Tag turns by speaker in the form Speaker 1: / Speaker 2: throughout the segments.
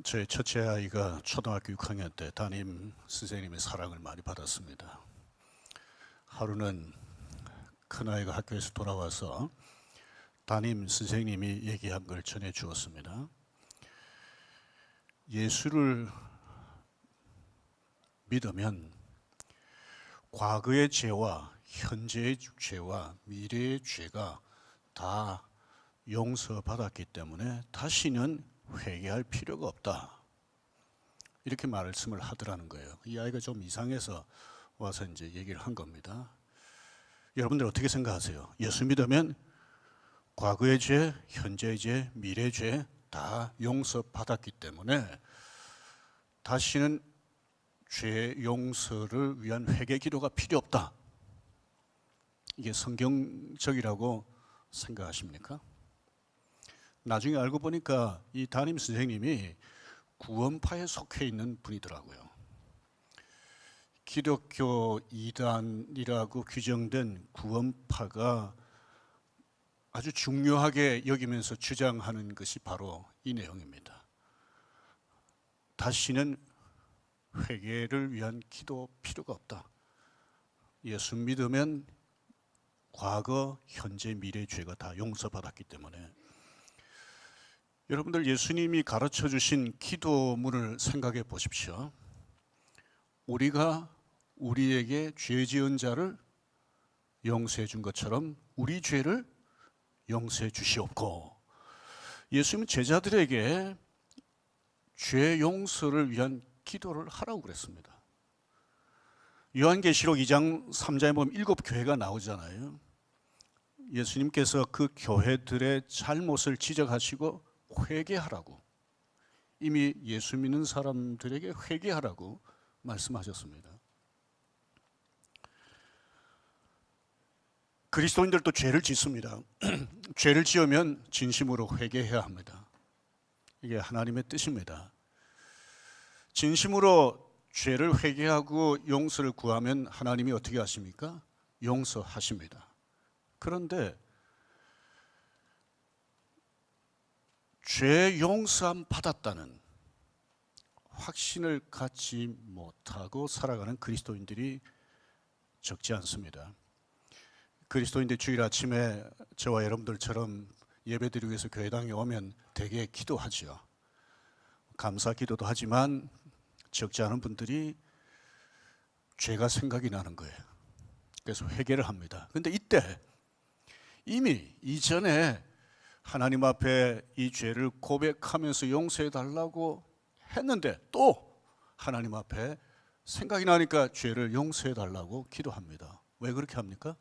Speaker 1: 제 첫째 아이가 초등학교 6학년 때 담임 선생님의 사랑을 많이 받았습니다. 하루는 큰아이가 학교에서 돌아와서 담임 선생님이 얘기한 걸 전해 주었습니다. 예수를 믿으면 과거의 죄와 현재의 죄와 미래의 죄가 다 용서받았기 때문에 다시는 회개할 필요가 없다. 이렇게 말씀을 하더라는 거예요. 이 아이가 좀 이상해서 와서 이제 얘기를 한 겁니다. 여러분들 어떻게 생각하세요? 예수 믿으면 과거의 죄, 현재의 죄, 미래의 죄 다 용서받았기 때문에 다시는 죄 용서를 위한 회개 기도가 필요 없다. 이게 성경적이라고 생각하십니까? 나중에 알고 보니까 이 담임 선생님이 구원파에 속해 있는 분이더라고요. 기독교 이단이라고 규정된 구원파가 아주 중요하게 여기면서 주장하는 것이 바로 이 내용입니다. 다시는 회개를 위한 기도 필요가 없다. 예수 믿으면 과거, 현재, 미래의 죄가 다 용서받았기 때문에. 여러분들 예수님이 가르쳐 주신 기도문을 생각해 보십시오. 우리가 우리에게 죄 지은 자를 용서해 준 것처럼 우리 죄를 용서해 주시옵고, 예수님은 제자들에게 죄 용서를 위한 기도를 하라고 그랬습니다. 요한계시록 2장 3장에 보면 7교회가 나오잖아요. 예수님께서 그 교회들의 잘못을 지적하시고 회개하라고, 이미 예수 믿는 사람들에게 회개하라고 말씀하셨습니다. 그리스도인들도 죄를 짓습니다. 죄를 지으면 진심으로 회개해야 합니다. 이게 하나님의 뜻입니다. 진심으로 죄를 회개하고 용서를 구하면 하나님이 어떻게 하십니까? 용서하십니다. 그런데 죄 용서함 받았다는 확신을 갖지 못하고 살아가는 그리스도인들이 적지 않습니다. 그리스도인들 주일 아침에 저와 여러분들처럼 예배드리기 위해서 교회당에 오면 대개 기도하죠. 감사 기도도 하지만 적지 않은 분들이 죄가 생각이 나는 거예요. 그래서 회개를 합니다. 그런데 이때 이미 이전에 하나님 앞에 이 죄를 고백하면서 용서해 달라고 했는데 또 하나님 앞에 생각이 나니까 죄를 용서해 달라고 기도합니다. 왜 그렇게 합니까?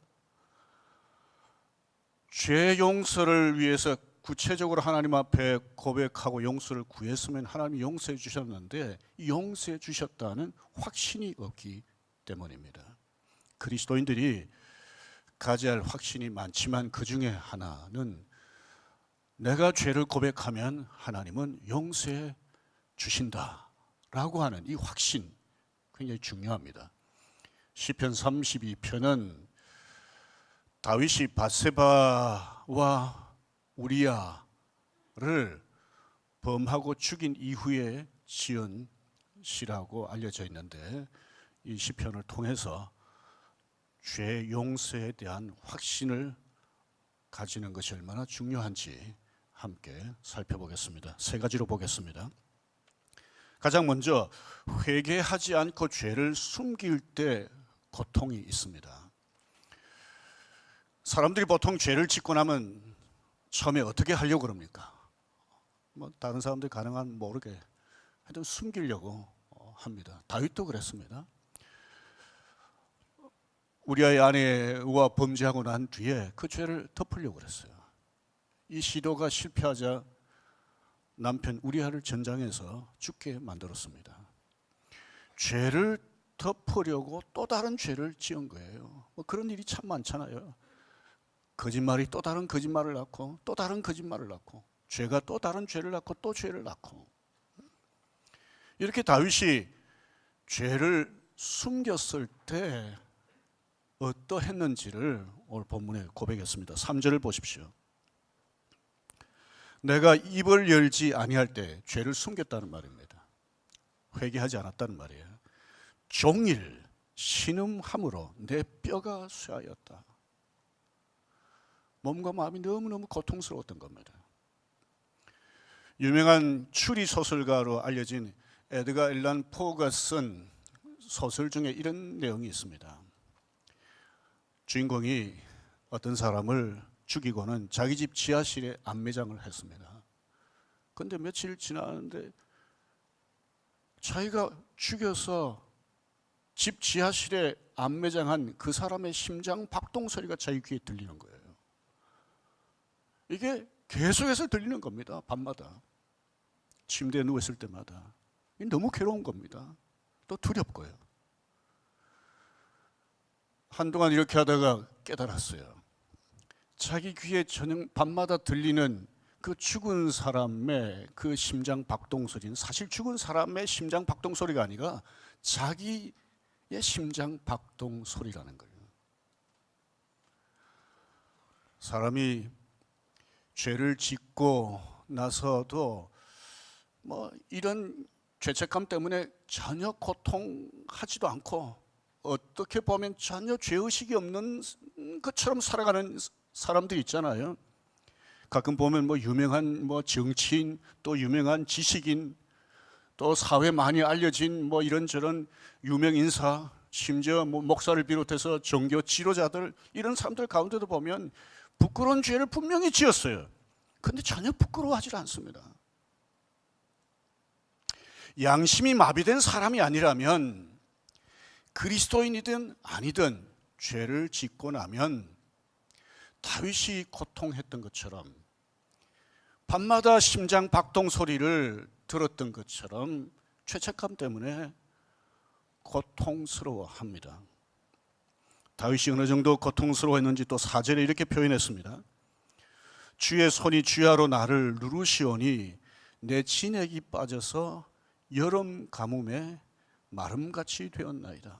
Speaker 1: 죄 용서를 위해서 구체적으로 하나님 앞에 고백하고 용서를 구했으면 하나님이 용서해 주셨는데 용서해 주셨다는 확신이 없기 때문입니다. 그리스도인들이 가져야 할 확신이 많지만 그 중에 하나는 내가 죄를 고백하면 하나님은 용서해 주신다라고 하는 이 확신, 굉장히 중요합니다. 시편 32편은 다윗이 밧세바와 우리야를 범하고 죽인 이후에 지은 시라고 알려져 있는데, 이 시편을 통해서 죄 용서에 대한 확신을 가지는 것이 얼마나 중요한지 함께 살펴보겠습니다. 세 가지로 보겠습니다. 가장 먼저, 회개하지 않고 죄를 숨길 때 고통이 있습니다. 사람들이 보통 죄를 짓고 나면 처음에 어떻게 하려고 그럽니까? 다른 사람들이 가능한 모르게 하여튼 숨기려고 합니다. 다윗도 그랬습니다. 우리아의 아내와 범죄하고 난 뒤에 그 죄를 덮으려고 그랬어요. 이 시도가 실패하자 남편 우리아를 전장에서 죽게 만들었습니다. 죄를 덮으려고 또 다른 죄를 지은 거예요. 그런 일이 참 많잖아요. 거짓말이 또 다른 거짓말을 낳고 또 다른 거짓말을 낳고, 죄가 또 다른 죄를 낳고 또 죄를 낳고, 이렇게 다윗이 죄를 숨겼을 때 어떠했는지를 오늘 본문에 고백했습니다. 3절을 보십시오. 내가 입을 열지 아니할 때 죄를 숨겼다는 말입니다. 회개하지 않았다는 말이에요. 종일 신음함으로 내 뼈가 쇠하였다. 몸과 마음이 너무너무 고통스러웠던 겁니다. 유명한 추리 소설가로 알려진 에드가 앨런 포가 쓴 소설 중에 이런 내용이 있습니다. 주인공이 어떤 사람을 죽이고는 자기 집 지하실에 안매장을 했습니다. 그런데 며칠 지났는데 자기가 죽여서 집 지하실에 안매장한 그 사람의 심장 박동 소리가 자기 귀에 들리는 거예요. 이게 계속해서 들리는 겁니다. 밤마다 침대에 누웠을 때마다. 너무 괴로운 겁니다. 또 두렵고요. 한동안 이렇게 하다가 깨달았어요. 자기 귀에 밤마다 들리는 그 죽은 사람의 그 심장 박동 소리는 사실 죽은 사람의 심장 박동 소리가 아니라 자기의 심장 박동 소리라는 거예요. 사람이 죄를 짓고 나서도 이런 죄책감 때문에 전혀 고통하지도 않고 어떻게 보면 전혀 죄의식이 없는 것처럼 살아가는 사람들이 있잖아요. 가끔 보면 유명한 정치인, 또 유명한 지식인, 또 사회 많이 알려진 이런저런 유명 인사, 심지어 목사를 비롯해서 종교 지도자들, 이런 사람들 가운데도 보면 부끄러운 죄를 분명히 지었어요. 그런데 전혀 부끄러워하지 않습니다. 양심이 마비된 사람이 아니라면 그리스도인이든 아니든 죄를 짓고 나면 다윗이 고통했던 것처럼 밤마다 심장 박동 소리를 들었던 것처럼 죄책감 때문에 고통스러워합니다. 다윗이 어느 정도 고통스러워했는지 또 4절에 이렇게 표현했습니다. 주의 손이 주야로 나를 누르시오니 내 진액이 빠져서 여름 가뭄에 마름같이 되었나이다.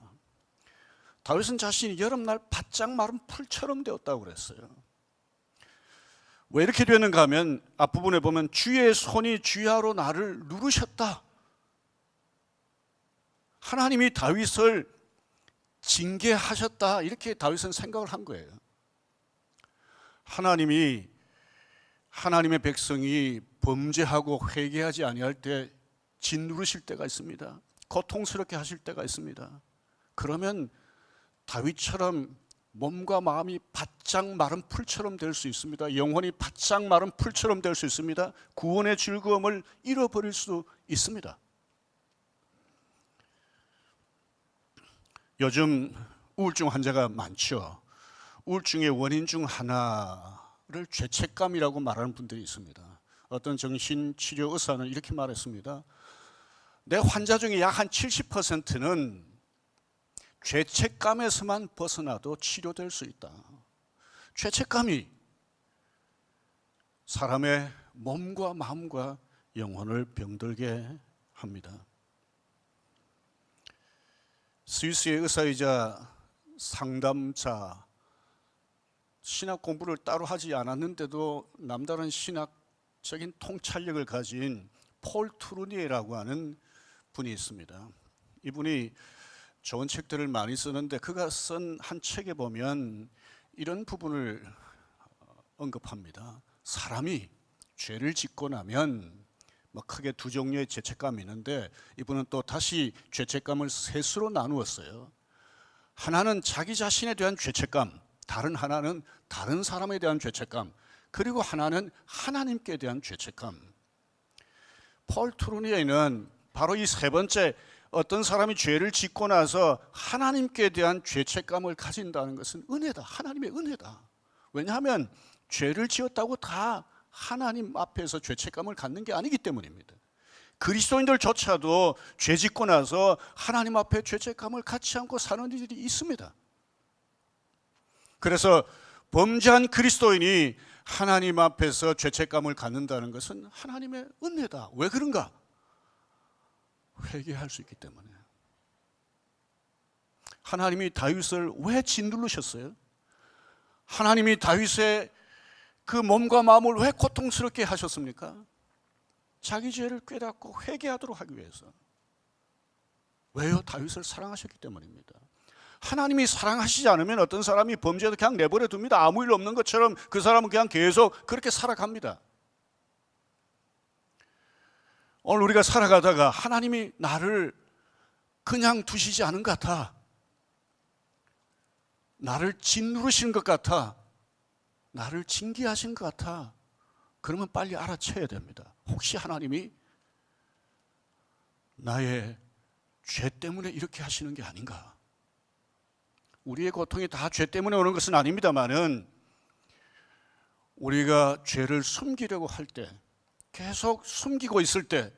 Speaker 1: 다윗은 자신이 여름날 바짝 마른 풀처럼 되었다고 그랬어요. 왜 이렇게 되는가 하면 앞부분에 보면 주의 손이 주야로 나를 누르셨다. 하나님이 다윗을 징계하셨다, 이렇게 다윗은 생각을 한 거예요. 하나님의 백성이 범죄하고 회개하지 아니할 때 짓누르실 때가 있습니다. 고통스럽게 하실 때가 있습니다. 그러면 다윗처럼 몸과 마음이 바짝 마른 풀처럼 될 수 있습니다. 영혼이 바짝 마른 풀처럼 될 수 있습니다. 구원의 즐거움을 잃어버릴 수 있습니다. 요즘 우울증 환자가 많죠. 우울증의 원인 중 하나를 죄책감이라고 말하는 분들이 있습니다. 어떤 정신치료 의사는 이렇게 말했습니다. 내 환자 중에 약 한 70%는 죄책감에서만 벗어나도 치료될 수 있다. 죄책감이 사람의 몸과 마음과 영혼을 병들게 합니다. 스위스의 의사이자 상담자, 신학 공부를 따로 하지 않았는데도 남다른 신학적인 통찰력을 가진 폴 투르니에라고 하는 분이 있습니다. 이분이 좋은 책들을 많이 쓰는데 그가 쓴 한 책에 보면 이런 부분을 언급합니다. 사람이 죄를 짓고 나면 크게 두 종류의 죄책감이 있는데 이분은 또 다시 죄책감을 셋으로 나누었어요. 하나는 자기 자신에 대한 죄책감, 다른 하나는 다른 사람에 대한 죄책감, 그리고 하나는 하나님께 대한 죄책감. 폴 투르니에는 바로 이 세 번째, 어떤 사람이 죄를 짓고 나서 하나님께 대한 죄책감을 가진다는 것은 은혜다. 하나님의 은혜다. 왜냐하면 죄를 지었다고 다 하나님 앞에서 죄책감을 갖는 게 아니기 때문입니다. 그리스도인들조차도 죄 짓고 나서 하나님 앞에 죄책감을 갖지 않고 사는 이들이 있습니다. 그래서 범죄한 그리스도인이 하나님 앞에서 죄책감을 갖는다는 것은 하나님의 은혜다. 왜 그런가? 회개할 수 있기 때문에. 하나님이 다윗을 왜 짓누르셨어요? 하나님이 다윗의 그 몸과 마음을 왜 고통스럽게 하셨습니까? 자기 죄를 깨닫고 회개하도록 하기 위해서. 왜요? 다윗을 사랑하셨기 때문입니다. 하나님이 사랑하시지 않으면 어떤 사람이 범죄해도 그냥 내버려 둡니다. 아무 일 없는 것처럼 그 사람은 그냥 계속 그렇게 살아갑니다. 오늘 우리가 살아가다가 하나님이 나를 그냥 두시지 않은 것 같아, 나를 짓누르시는 것 같아, 나를 징계하신 것 같아, 그러면 빨리 알아채야 됩니다. 혹시 하나님이 나의 죄 때문에 이렇게 하시는 게 아닌가? 우리의 고통이 다 죄 때문에 오는 것은 아닙니다만은 우리가 죄를 숨기려고 할 때, 계속 숨기고 있을 때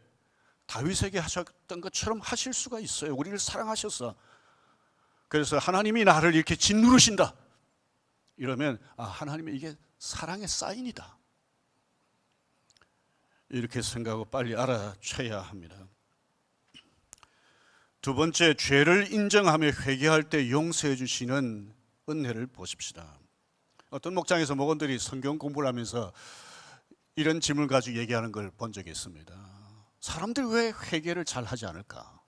Speaker 1: 다윗에게 하셨던 것처럼 하실 수가 있어요. 우리를 사랑하셔서. 그래서 하나님이 나를 이렇게 짓누르신다 이러면 하나님의 이게 사랑의 사인이다, 이렇게 생각하고 빨리 알아채야 합니다. 두 번째, 죄를 인정하며 회개할 때 용서해 주시는 은혜를 보십시다. 어떤 목장에서 목원들이 성경 공부를 하면서 이런 질문을 가지고 얘기하는 걸 본 적이 있습니다. 사람들이 왜 회개를 잘 하지 않을까?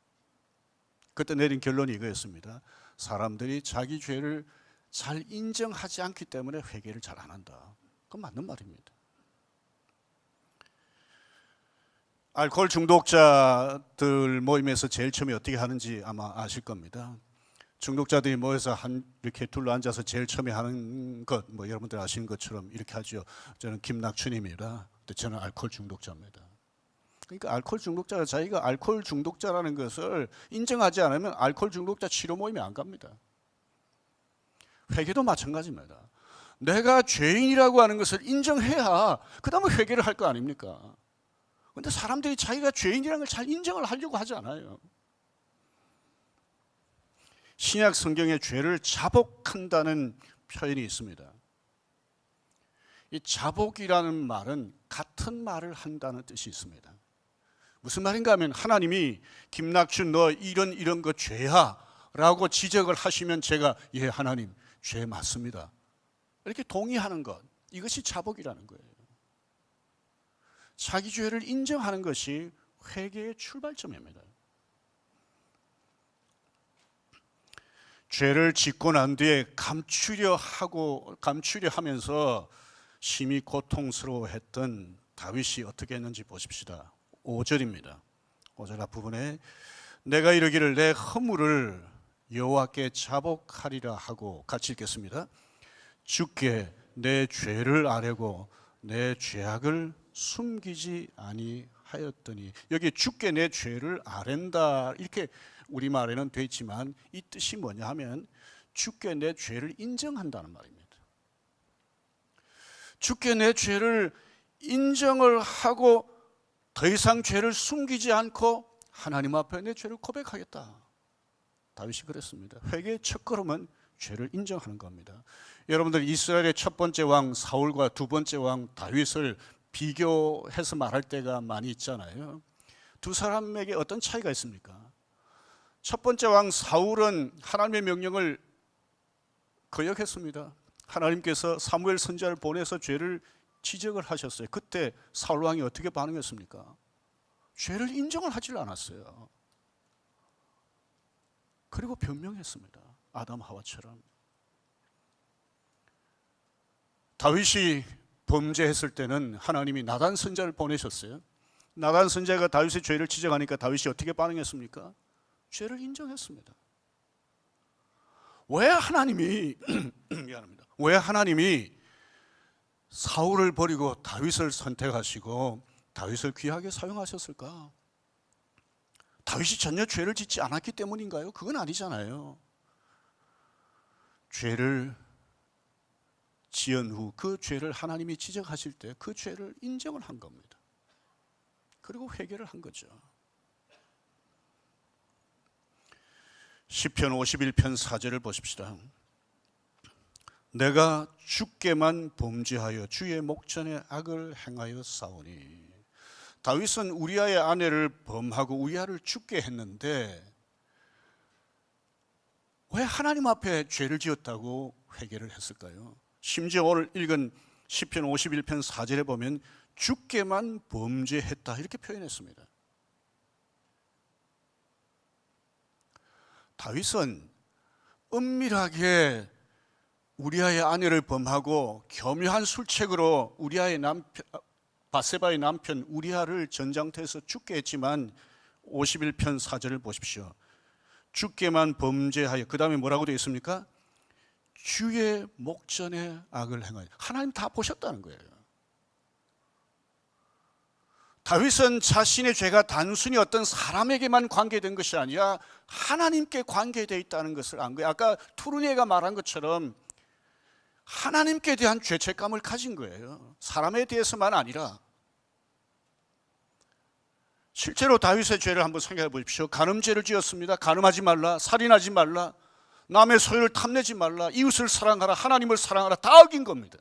Speaker 1: 그때 내린 결론이 이거였습니다. 사람들이 자기 죄를 잘 인정하지 않기 때문에 회개를 잘 안 한다. 그건 맞는 말입니다. 알코올 중독자들 모임에서 제일 처음에 어떻게 하는지 아마 아실 겁니다. 중독자들이 모여서 이렇게 둘러앉아서 제일 처음에 하는 것, 여러분들 아시는 것처럼 이렇게 하죠. 저는 김낙춘입니다. 저는 알코올 중독자입니다. 그러니까 알코올 중독자가 자기가 알코올 중독자라는 것을 인정하지 않으면 알코올 중독자 치료 모임에 안 갑니다. 회개도 마찬가지입니다. 내가 죄인이라고 하는 것을 인정해야 그 다음에 회개를 할 거 아닙니까? 그런데 사람들이 자기가 죄인이라는 걸 잘 인정을 하려고 하지 않아요. 신약 성경에 죄를 자복한다는 표현이 있습니다. 이 자복이라는 말은 같은 말을 한다는 뜻이 있습니다. 무슨 말인가 하면 하나님이 김낙춘 너 이런 거 죄야 라고 지적을 하시면 제가 예 하나님 죄 맞습니다, 이렇게 동의하는 것, 이것이 자복이라는 거예요. 자기 죄를 인정하는 것이 회개의 출발점입니다. 죄를 짓고 난 뒤에 감추려 하면서 심히 고통스러워했던 다윗이 어떻게 했는지 보십시다. 5절입니다. 5절 앞부분에 내가 이르기를 내 허물을 여호와께 자복하리라 하고, 같이 읽겠습니다. 주께 내 죄를 아뢰고 내 죄악을 숨기지 아니하였더니, 여기 주께 내 죄를 아랜다 이렇게 우리말에는 돼 있지만 이 뜻이 뭐냐 하면 주께 내 죄를 인정한다는 말입니다. 주께 내 죄를 인정을 하고 더 이상 죄를 숨기지 않고 하나님 앞에 내 죄를 고백하겠다. 다윗이 그랬습니다. 회개의 첫걸음은 죄를 인정하는 겁니다. 여러분들 이스라엘의 첫 번째 왕 사울과 두 번째 왕 다윗을 비교해서 말할 때가 많이 있잖아요. 두 사람에게 어떤 차이가 있습니까? 첫 번째 왕 사울은 하나님의 명령을 거역했습니다. 하나님께서 사무엘 선지자를 보내서 죄를 지적을 하셨어요. 그때 사울 왕이 어떻게 반응했습니까? 죄를 인정을 하질 않았어요. 그리고 변명했습니다. 아담 하와처럼. 다윗이 범죄했을 때는 하나님이 나단 선지자를 보내셨어요. 나단 선지자가 다윗의 죄를 지적하니까 다윗이 어떻게 반응했습니까? 죄를 인정했습니다. 왜 하나님이 미안합니다. 왜 하나님이 사울을 버리고 다윗을 선택하시고 다윗을 귀하게 사용하셨을까? 다윗이 전혀 죄를 짓지 않았기 때문인가요? 그건 아니잖아요. 죄를 지은 후 그 죄를 하나님이 지적하실 때 그 죄를 인정을 한 겁니다. 그리고 회개를 한 거죠. 시편 51편 4절을 보십시다. 내가 주께만 범죄하여 주의 목전에 악을 행하여 싸우니. 다윗은 우리아의 아내를 범하고 우리아를 죽게 했는데 왜 하나님 앞에 죄를 지었다고 회개를 했을까요? 심지어 오늘 읽은 시편 51편 4절에 보면 주께만 범죄했다 이렇게 표현했습니다. 다윗은 은밀하게 우리아의 아내를 범하고 교묘한 술책으로 우리아의 남편 바세바의 남편 우리아를 전장터에서 죽게 했지만 51편 4절을 보십시오. 주께만 범죄하여, 그 다음에 뭐라고 되어 있습니까? 주의 목전에 악을 행하여. 하나님 다 보셨다는 거예요. 다윗은 자신의 죄가 단순히 어떤 사람에게만 관계된 것이 아니라 하나님께 관계되어 있다는 것을 안 거예요. 아까 투르니에가 말한 것처럼 하나님께 대한 죄책감을 가진 거예요. 사람에 대해서만 아니라. 실제로 다윗의 죄를 한번 생각해 보십시오. 간음죄를 지었습니다. 간음하지 말라, 살인하지 말라, 남의 소유를 탐내지 말라, 이웃을 사랑하라, 하나님을 사랑하라, 다 어긴 겁니다.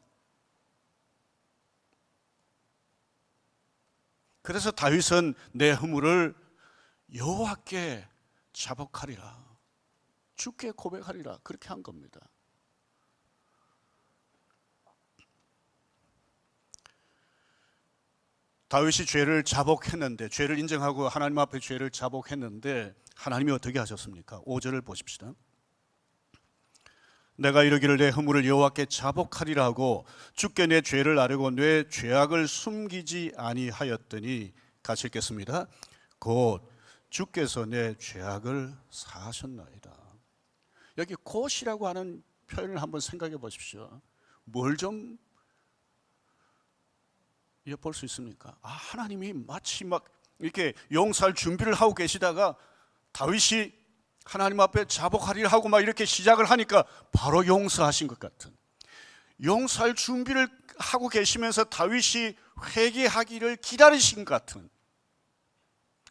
Speaker 1: 그래서 다윗은 내 허물을 여호와께 자복하리라, 주께 고백하리라, 그렇게 한 겁니다. 다윗이 죄를 자복했는데, 죄를 인정하고 하나님 앞에 죄를 자복했는데 하나님이 어떻게 하셨습니까? 5절을 보십시다. 내가 이르기를 내 허물을 여호와께 자복하리라 하고 주께 내 죄를 아뢰고 내 죄악을 숨기지 아니하였더니, 같이 읽겠습니다. 곧 주께서 내 죄악을 사하셨나이다. 여기 곧이라고 하는 표현을 한번 생각해 보십시오. 뭘 좀 볼 수 있습니까? 하나님이 마치 막 이렇게 용서할 준비를 하고 계시다가 다윗이 하나님 앞에 자복하리라 하고 막 이렇게 시작을 하니까 바로 용서하신 것 같은, 용서할 준비를 하고 계시면서 다윗이 회개하기를 기다리신 것 같은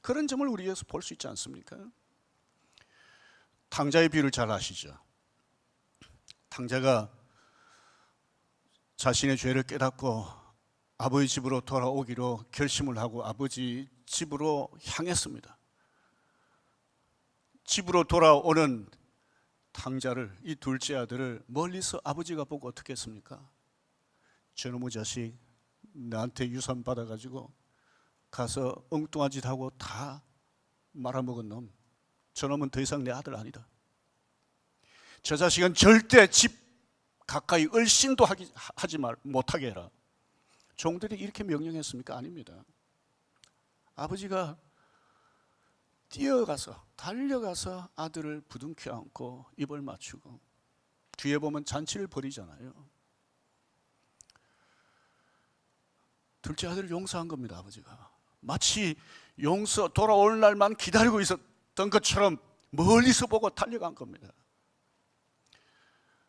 Speaker 1: 그런 점을 우리에서 볼 수 있지 않습니까? 탕자의 비유를 잘 아시죠? 탕자가 자신의 죄를 깨닫고 아버지 집으로 돌아오기로 결심을 하고 아버지 집으로 향했습니다. 집으로 돌아오는 탕자를, 이 둘째 아들을 멀리서 아버지가 보고 어떻게 했습니까? 저놈의 자식, 나한테 유산 받아가지고 가서 엉뚱한 짓 하고 다 말아먹은 놈, 저놈은 더 이상 내 아들 아니다. 저 자식은 절대 집 가까이 얼씬도 하지 못하게 해라. 종들이 이렇게 명령했습니까? 아닙니다. 아버지가 뛰어가서, 달려가서 아들을 부둥켜 안고 입을 맞추고, 뒤에 보면 잔치를 벌이잖아요. 둘째 아들을 용서한 겁니다. 아버지가 마치 용서 돌아올 날만 기다리고 있었던 것처럼 멀리서 보고 달려간 겁니다.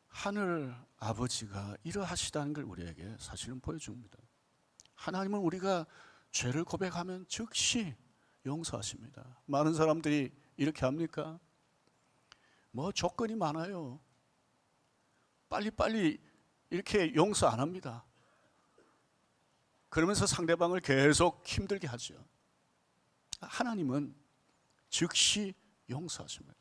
Speaker 1: 하늘 아버지가 이러하시다는 걸 우리에게 사실은 보여줍니다. 하나님은 우리가 죄를 고백하면 즉시 용서하십니다. 많은 사람들이 이렇게 합니까? 뭐 조건이 많아요. 빨리빨리 이렇게 용서 안 합니다. 그러면서 상대방을 계속 힘들게 하죠. 하나님은 즉시 용서하십니다.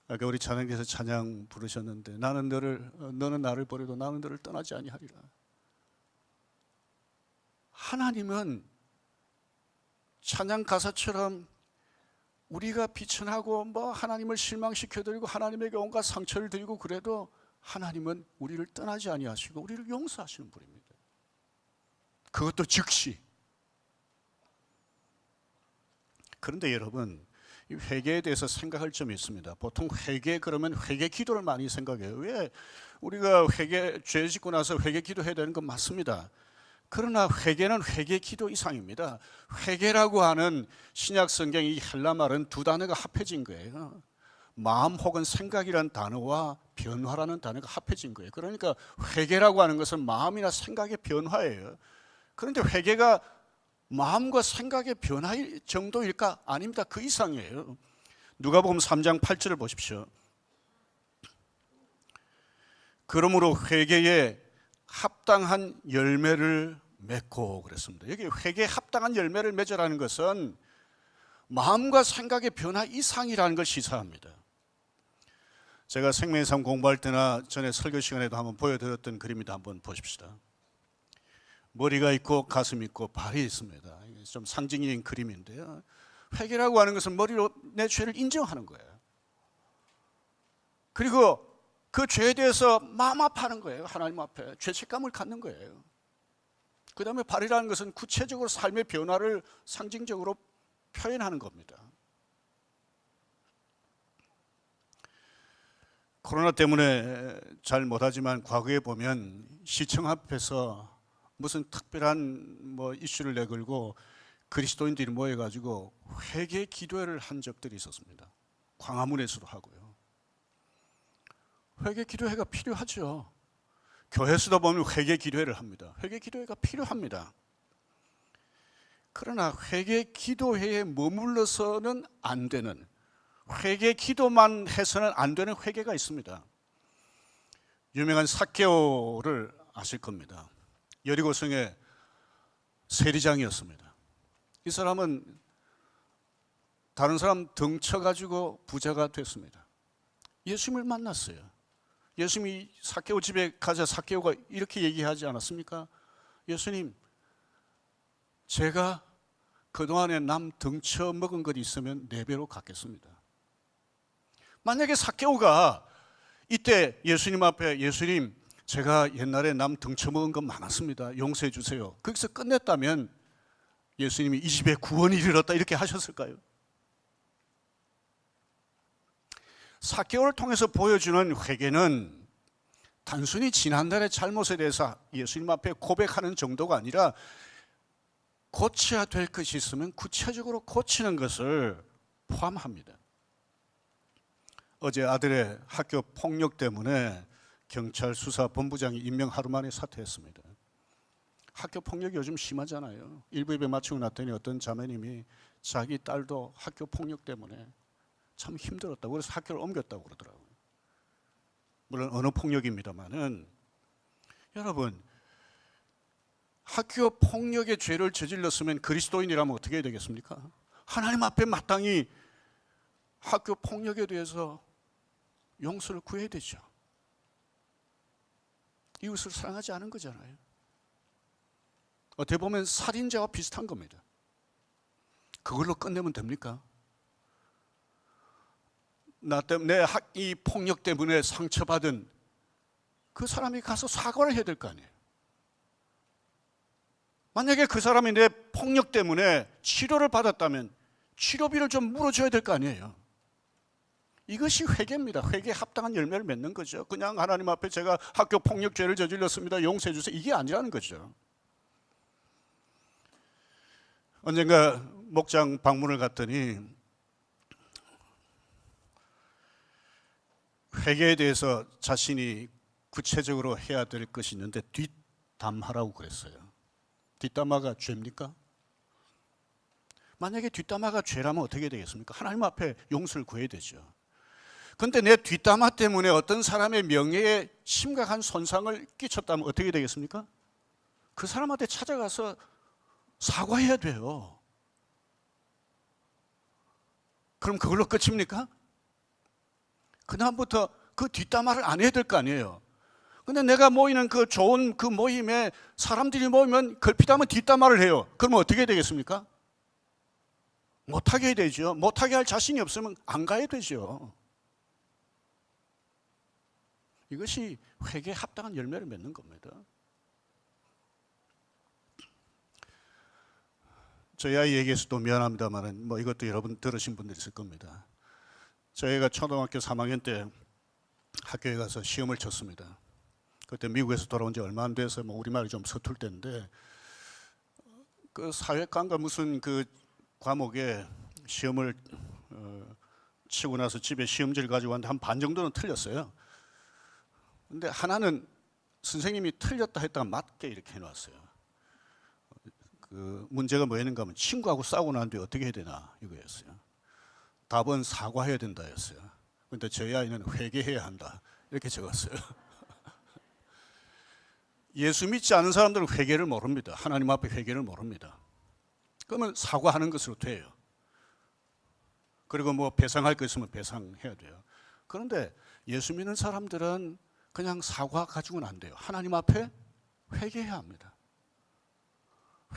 Speaker 1: 아까 우리 찬양께서 찬양 부르셨는데, 너는 나를 버리고 나는 너를 떠나지 아니하리라. 하나님은 찬양 가사처럼 우리가 비천하고 하나님을 실망시켜드리고 하나님에게 온갖 상처를 드리고 그래도 하나님은 우리를 떠나지 아니하시고 우리를 용서하시는 분입니다. 그것도 즉시. 그런데 여러분, 이 회개에 대해서 생각할 점이 있습니다. 보통 회개 그러면 회개 기도를 많이 생각해요. 왜? 우리가 죄 짓고 나서 회개 기도해야 되는 건 맞습니다. 그러나 회개는 회개 기도 이상입니다. 회개라고 하는 신약 성경 이 헬라 말은 두 단어가 합해진 거예요. 마음 혹은 생각이라는 단어와 변화라는 단어가 합해진 거예요. 그러니까 회개라고 하는 것은 마음이나 생각의 변화예요. 그런데 회개가 마음과 생각의 변화 정도일까? 아닙니다. 그 이상이에요. 누가복음 3장 8절을 보십시오. 그러므로 회개에 합당한 열매를 맺고 그랬습니다. 여기 회개에 합당한 열매를 맺으라는 것은 마음과 생각의 변화 이상이라는 걸 시사합니다. 제가 생명의 삶 공부할 때나 전에 설교 시간에도 한번 보여드렸던 그림이다. 한번 보십시다. 머리가 있고 가슴이 있고 발이 있습니다. 이게 좀 상징적인 그림인데요. 회개라고 하는 것은 머리로 내 죄를 인정하는 거예요. 그리고 그 죄에 대해서 마음 아파하는 거예요. 하나님 앞에 죄책감을 갖는 거예요. 그 다음에 발이라는 것은 구체적으로 삶의 변화를 상징적으로 표현하는 겁니다. 코로나 때문에 잘 못하지만 과거에 보면 시청 앞에서 무슨 특별한 이슈를 내걸고 그리스도인들이 모여가지고 회개 기도회를 한 적들이 있었습니다. 광화문에서도 하고요. 회개 기도회가 필요하죠. 교회에서도 보면 회개 기도회를 합니다. 회개 기도회가 필요합니다. 그러나 회개 기도회에 머물러서는 안 되는, 회개 기도만 해서는 안 되는 회개가 있습니다. 유명한 삭개오를 아실 겁니다. 여리고성의 세리장이었습니다. 이 사람은 다른 사람 등쳐가지고 부자가 됐습니다. 예수님을 만났어요. 예수님이 삭개오 집에 가자 삭개오가 이렇게 얘기하지 않았습니까? 예수님, 제가 그동안에 남 등쳐 먹은 것 있으면 4배로 갚겠습니다. 만약에 삭개오가 이때 예수님 앞에 예수님, 제가 옛날에 남 등쳐 먹은 것 많았습니다. 용서해 주세요. 거기서 끝냈다면 예수님이 이 집에 구원이 이르렀다 이렇게 하셨을까요? 삭개오를 통해서 보여주는 회개는 단순히 지난날의 잘못에 대해서 예수님 앞에 고백하는 정도가 아니라 고쳐야 될 것이 있으면 구체적으로 고치는 것을 포함합니다. 어제 아들의 학교 폭력 때문에 경찰 수사본부장이 임명 하루 만에 사퇴했습니다. 학교 폭력이 요즘 심하잖아요. 일부 예배 마치고 났더니 어떤 자매님이 자기 딸도 학교 폭력 때문에 참 힘들었다고 그래서 학교를 옮겼다고 그러더라고요. 물론 어느 폭력입니다만은 여러분, 학교 폭력의 죄를 저질렀으면 그리스도인이라면 어떻게 해야 되겠습니까? 하나님 앞에 마땅히 학교 폭력에 대해서 용서를 구해야 되죠. 이웃을 사랑하지 않은 거잖아요. 어떻게 보면 살인자와 비슷한 겁니다. 그걸로 끝내면 됩니까? 나 때문에 이 폭력 때문에 상처받은 그 사람이 가서 사과를 해야 될 거 아니에요. 만약에 그 사람이 내 폭력 때문에 치료를 받았다면 치료비를 좀 물어줘야 될 거 아니에요. 이것이 회개입니다. 회개에 합당한 열매를 맺는 거죠. 그냥 하나님 앞에 제가 학교 폭력죄를 저질렀습니다. 용서해 주세요. 이게 아니라는 거죠. 언젠가 목장 방문을 갔더니 회개에 대해서 자신이 구체적으로 해야 될 것이 있는데 뒷담화라고 그랬어요. 뒷담화가 죄입니까? 만약에 뒷담화가 죄라면 어떻게 되겠습니까? 하나님 앞에 용서를 구해야 되죠. 그런데 내 뒷담화 때문에 어떤 사람의 명예에 심각한 손상을 끼쳤다면 어떻게 되겠습니까? 그 사람한테 찾아가서 사과해야 돼요. 그럼 그걸로 끝입니까? 그 다음부터 그 뒷담화를 안 해야 될 거 아니에요. 근데 내가 모이는 그 좋은 그 모임에 사람들이 모이면 걸핏하면 뒷담화를 해요. 그러면 어떻게 되겠습니까? 못하게 해야 되죠. 못하게 할 자신이 없으면 안 가야 되죠. 이것이 회개에 합당한 열매를 맺는 겁니다. 저희 아이 얘기해서도 미안합니다만 이것도 여러분 들으신 분들 있을 겁니다. 저희가 초등학교 3학년 때 학교에 가서 시험을 쳤습니다. 그때 미국에서 돌아온 지 얼마 안 돼서 우리말이 좀 서툴 때인데 그 사회과인가 무슨 그 과목에 시험을 치고 나서 집에 시험지를 가지고 왔는데 한 반 정도는 틀렸어요. 근데 하나는 선생님이 틀렸다 했다가 맞게 이렇게 해놨어요. 그 문제가 뭐였는가 하면 친구하고 싸우고 난 뒤에 어떻게 해야 되나 이거였어요. 답은 사과해야 된다였어요. 그런데 저희 아이는 회개해야 한다 이렇게 적었어요. 예수 믿지 않은 사람들은 회개를 모릅니다. 하나님 앞에 회개를 모릅니다. 그러면 사과하는 것으로 돼요. 그리고 배상할 거 있으면 배상해야 돼요. 그런데 예수 믿는 사람들은 그냥 사과 가지고는 안 돼요. 하나님 앞에 회개해야 합니다.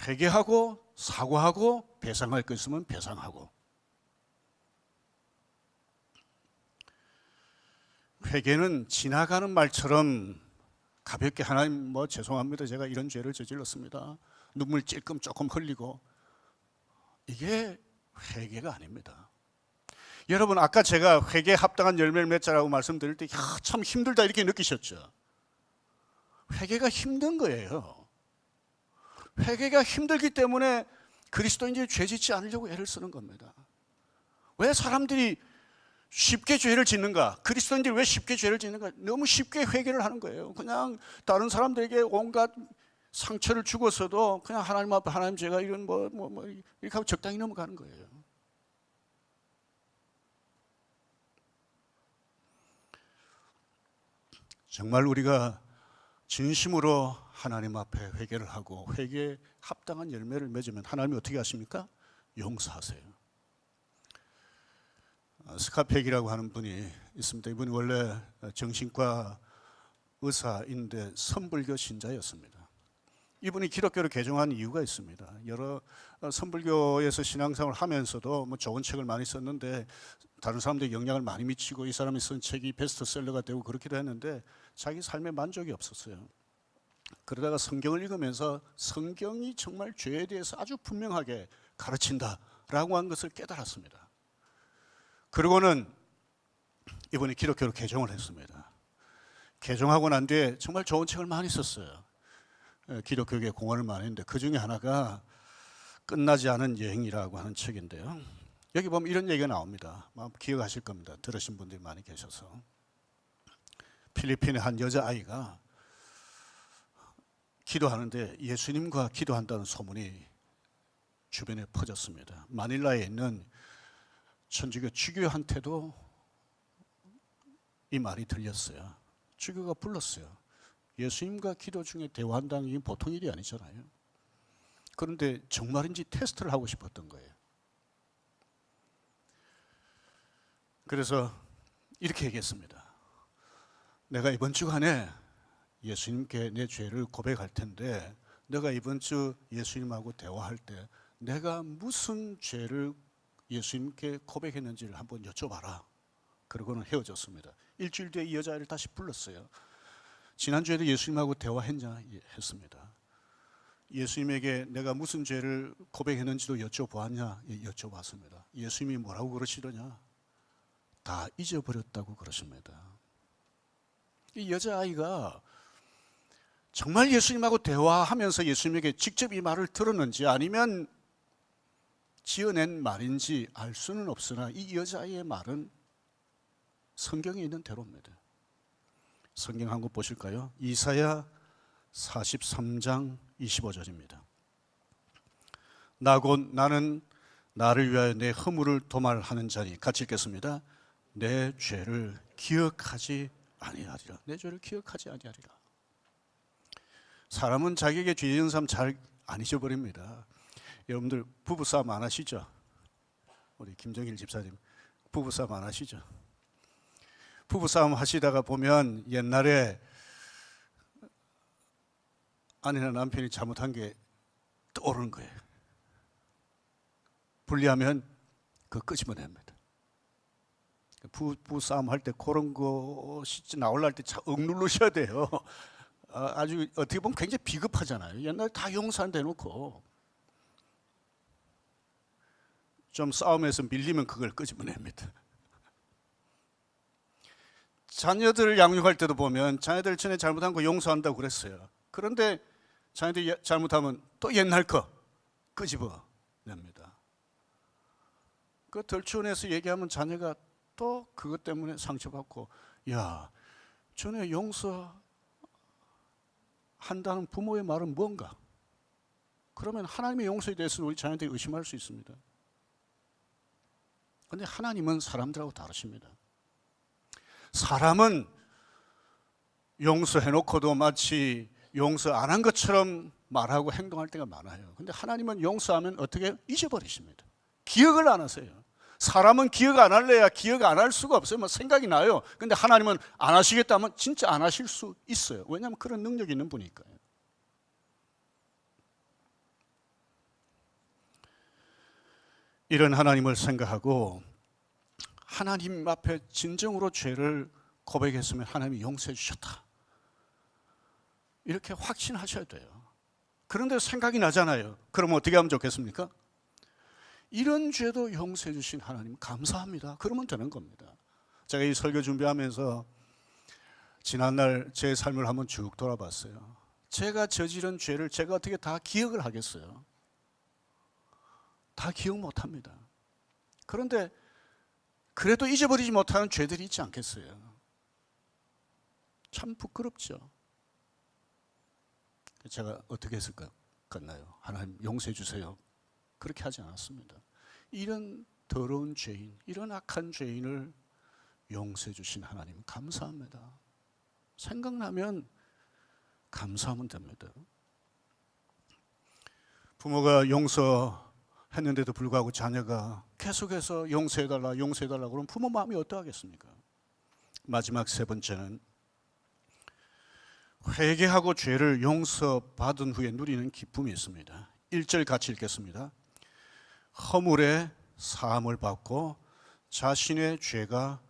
Speaker 1: 회개하고 사과하고 배상할 것 있으면 배상하고. 회개는 지나가는 말처럼 가볍게 하나님 죄송합니다. 제가 이런 죄를 저질렀습니다. 눈물 찔끔 조금 흘리고, 이게 회개가 아닙니다. 여러분, 아까 제가 회개에 합당한 열매를 맺자라고 말씀드릴 때 참 힘들다 이렇게 느끼셨죠? 회개가 힘든 거예요. 회개가 힘들기 때문에 그리스도인들이 죄 짓지 않으려고 애를 쓰는 겁니다. 왜 사람들이 쉽게 죄를 짓는가? 그리스도인들이 왜 쉽게 죄를 짓는가? 너무 쉽게 회개를 하는 거예요. 그냥 다른 사람들에게 온갖 상처를 주고서도 그냥 하나님 앞에 하나님 제가 이런 이렇게 하고 적당히 넘어가는 거예요. 정말 우리가 진심으로 하나님 앞에 회개를 하고 회개에 합당한 열매를 맺으면 하나님이 어떻게 하십니까? 용서하세요. 스카펙이라고 하는 분이 있습니다. 이분이 원래 정신과 의사인데 선불교 신자였습니다. 이분이 기독교를 개종한 이유가 있습니다. 여러 선불교에서 신앙생활을 하면서도 좋은 책을 많이 썼는데 다른 사람들에게 영향을 많이 미치고 이 사람이 쓴 책이 베스트셀러가 되고 그렇기도 했는데 자기 삶에 만족이 없었어요. 그러다가 성경을 읽으면서 성경이 정말 죄에 대해서 아주 분명하게 가르친다라고 한 것을 깨달았습니다. 그리고는 이분이 기독교로 개종을 했습니다. 개종하고 난 뒤에 정말 좋은 책을 많이 썼어요. 기독교계 공헌을 많이 했는데 그 중에 하나가 끝나지 않은 여행이라고 하는 책인데요. 여기 보면 이런 얘기가 나옵니다. 기억하실 겁니다. 들으신 분들이 많이 계셔서. 필리핀의 한 여자아이가 기도하는데 예수님과 기도한다는 소문이 주변에 퍼졌습니다. 마닐라에 있는 천주교 주교한테도 이 말이 들렸어요. 주교가 불렀어요. 예수님과 기도 중에 대화한다는 게 보통 일이 아니잖아요. 그런데 정말인지 테스트를 하고 싶었던 거예요. 그래서 이렇게 얘기했습니다. 내가 이번 주간에 예수님께 내 죄를 고백할 텐데 내가 이번 주 예수님하고 대화할 때 내가 무슨 죄를 예수님께 고백했는지를 한번 여쭤봐라. 그러고는 헤어졌습니다. 일주일 뒤에 이 여자아이를 다시 불렀어요. 지난주에도 예수님하고 대화했냐? 했습니다. 예수님에게 내가 무슨 죄를 고백했는지도 여쭤보았냐? 여쭤봤습니다. 예수님이 뭐라고 그러시더냐? 다 잊어버렸다고 그러십니다. 이 여자아이가 정말 예수님하고 대화하면서 예수님에게 직접 이 말을 들었는지 아니면 지어낸 말인지 알 수는 없으나 이 여자아이의 말은 성경에 있는 대로입니다. 성경 한 권 보실까요? 이사야 43장 25절입니다. 나 곧 나는 나를 위하여 내 허물을 도말하는 자니, 같이 읽겠습니다. 내 죄를 기억하지 아니하리라. 내 죄를 기억하지 아니하리라. 사람은 자기에게 죄 지은 사람 잘 안 잊어버립니다. 여러분들 부부싸움 안 하시죠? 우리 김정일 집사님 부부싸움 안 하시죠? 부부싸움 하시다가 보면 옛날에 아내나 남편이 잘못한 게 떠오르는 거예요. 분리하면 그거 끄집어냅니다. 부부싸움 할 때 그런 것이 나오려 할 때 억누르셔야 돼요. 아주 어떻게 보면 굉장히 비겁하잖아요. 옛날에 다 용서한다 해놓고 좀 싸움에서 밀리면 그걸 끄집어냅니다. 자녀들을 양육할 때도 보면 자녀들 전에 잘못한 거 용서한다고 그랬어요. 그런데 자녀들이 잘못하면 또 옛날 거 끄집어냅니다. 그 덜추원에서 얘기하면 자녀가 또 그것 때문에 상처받고, 야, 전에 용서한다는 부모의 말은 뭔가? 그러면 하나님의 용서에 대해서는 우리 자녀들이 의심할 수 있습니다. 그런데 하나님은 사람들하고 다르십니다. 사람은 용서해놓고도 마치 용서 안 한 것처럼 말하고 행동할 때가 많아요. 그런데 하나님은 용서하면 어떻게 잊어버리십니다. 기억을 안 하세요. 사람은 기억 안 할래야 기억 안 할 수가 없어요. 뭐 생각이 나요. 근데 하나님은 안 하시겠다면 진짜 안 하실 수 있어요. 왜냐하면 그런 능력이 있는 분이니까요. 이런 하나님을 생각하고 하나님 앞에 진정으로 죄를 고백했으면 하나님이 용서해 주셨다, 이렇게 확신하셔야 돼요. 그런데 생각이 나잖아요. 그러면 어떻게 하면 좋겠습니까? 이런 죄도 용서해 주신 하나님 감사합니다, 그러면 되는 겁니다. 제가 이 설교 준비하면서 지난날 제 삶을 한번 쭉 돌아봤어요. 제가 저지른 죄를 제가 어떻게 다 기억을 하겠어요? 다 기억 못합니다. 그런데 그래도 잊어버리지 못하는 죄들이 있지 않겠어요? 참 부끄럽죠. 제가 어떻게 했을 것 같나요? 하나님 용서해 주세요, 그렇게 하지 않았습니다. 이런 더러운 죄인, 이런 악한 죄인을 용서해 주신 하나님 감사합니다. 생각나면 감사하면 됩니다. 부모가 용서했는데도 불구하고 자녀가 계속해서 용서해달라 용서해달라 그러면 부모 마음이 어떠하겠습니까? 마지막 세 번째는 회개하고 죄를 용서받은 후에 누리는 기쁨이 있습니다. 1절 같이 읽겠습니다. 허물에 사함을 받고 자신의 죄가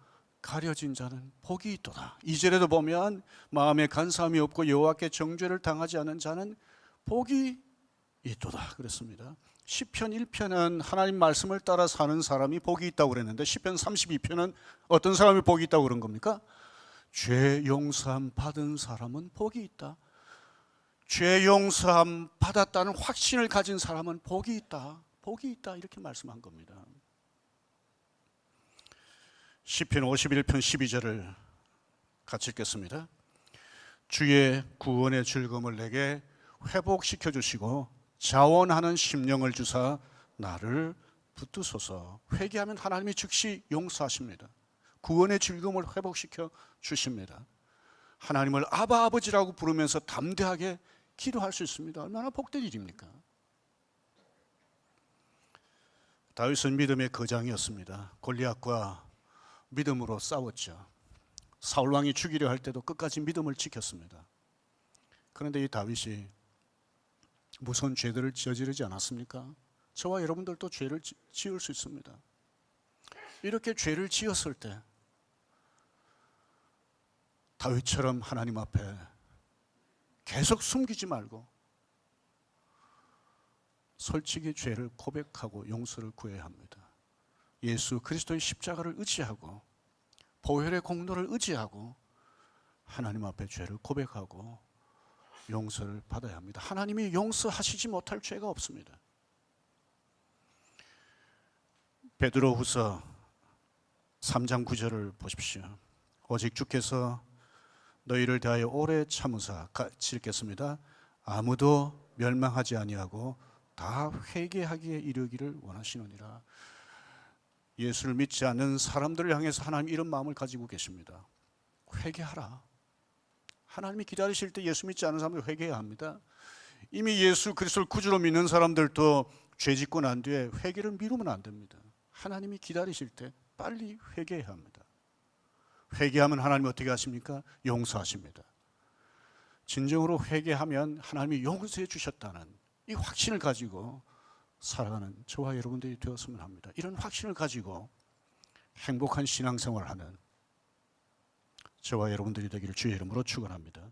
Speaker 1: 가려진 자는 복이 있도다. 2절에도 보면 마음에 간사함이 없고 여호와께 정죄를 당하지 않은 자는 복이 있도다 그랬습니다. 시편 1편은 하나님 말씀을 따라 사는 사람이 복이 있다고 그랬는데 시편 32편은 어떤 사람이 복이 있다고 그런 겁니까? 죄 용서함 받은 사람은 복이 있다. 죄 용서함 받았다는 확신을 가진 사람은 복이 있다. 복이 있다, 이렇게 말씀한 겁니다. 시편 51편 12절을 같이 읽겠습니다. 주의 구원의 즐거움을 내게 회복시켜 주시고 자원하는 심령을 주사 나를 붙드소서. 회개하면 하나님이 즉시 용서하십니다. 구원의 즐거움을 회복시켜 주십니다. 하나님을 아바 아버지라고 부르면서 담대하게 기도할 수 있습니다. 얼마나 복된 일입니까? 다윗은 믿음의 거장이었습니다. 골리앗과 믿음으로 싸웠죠. 사울 왕이 죽이려 할 때도 끝까지 믿음을 지켰습니다. 그런데 이 다윗이 무서운 죄들을 저지르지 않았습니까? 저와 여러분들도 죄를 지을 수 있습니다. 이렇게 죄를 지었을 때 다윗처럼 하나님 앞에 계속 숨기지 말고 솔직히 죄를 고백하고 용서를 구해야 합니다. 예수 그리스도의 십자가를 의지하고 보혈의 공로를 의지하고 하나님 앞에 죄를 고백하고 용서를 받아야 합니다. 하나님이 용서하시지 못할 죄가 없습니다. 베드로후서 3장 9절을 보십시오. 오직 주께서 너희를 대하여 오래 참으사, 같이 읽겠습니다. 아무도 멸망하지 아니하고 다 회개하기에 이르기를 원하시느니라. 예수를 믿지 않는 사람들을 향해서 하나님 이런 마음을 가지고 계십니다. 회개하라. 하나님이 기다리실 때 예수 믿지 않는 사람들 회개해야 합니다. 이미 예수 그리스도를 구주로 믿는 사람들도 죄 짓고 난 뒤에 회개를 미루면 안 됩니다. 하나님이 기다리실 때 빨리 회개해야 합니다. 회개하면 하나님이 어떻게 하십니까? 용서하십니다. 진정으로 회개하면 하나님이 용서해 주셨다는 이 확신을 가지고 살아가는 저와 여러분들이 되었으면 합니다. 이런 확신을 가지고 행복한 신앙생활을 하는 저와 여러분들이 되기를 주의 이름으로 축원합니다.